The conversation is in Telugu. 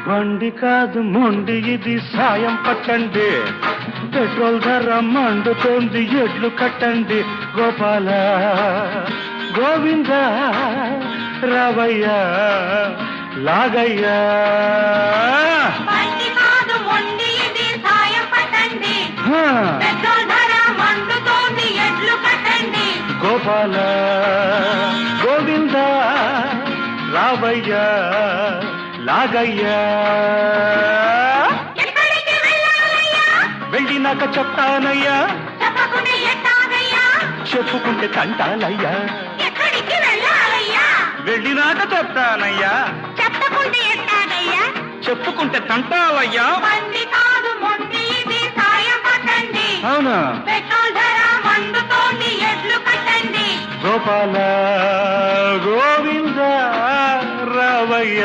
బండి కాదు మొండి ఇది సాయం పట్టండి, పెట్రోల్ ధర మండుతోంది ఎడ్లు కట్టండి. గోపాల గోవింద రావయ్య లాగయ్యా. బండి కాదు మొండి ఇది సాయం పట్టండి, పెట్రోల్ ధర మండుతోంది ఎడ్లు కట్టండి. గోపాల గోవింద రావయ్య లాగయ్యా. ఎక్కడికి వెళ్ళాలయ్యా? వెళ్ళినాక చెప్తానయ్యా, చెప్పకుంటే ఎట్టాగయ్యా? చెప్పుకుంటే తంటాలయ్యా. ఎక్కడికి వెళ్ళాలయ్యా? వెళ్ళినాక చెప్తానయ్యా, చెప్పకుంటే ఎట్టాగయ్యా? చెప్పుకుంటే తంటాలయ్యా. బండి కాదు మొండి ఇది సాయం పట్టండి, అవునా? పెట్రోల్ ధర మండుతోంది ఎడ్లు కట్టండి. గోపాల గోవింద రావయ్య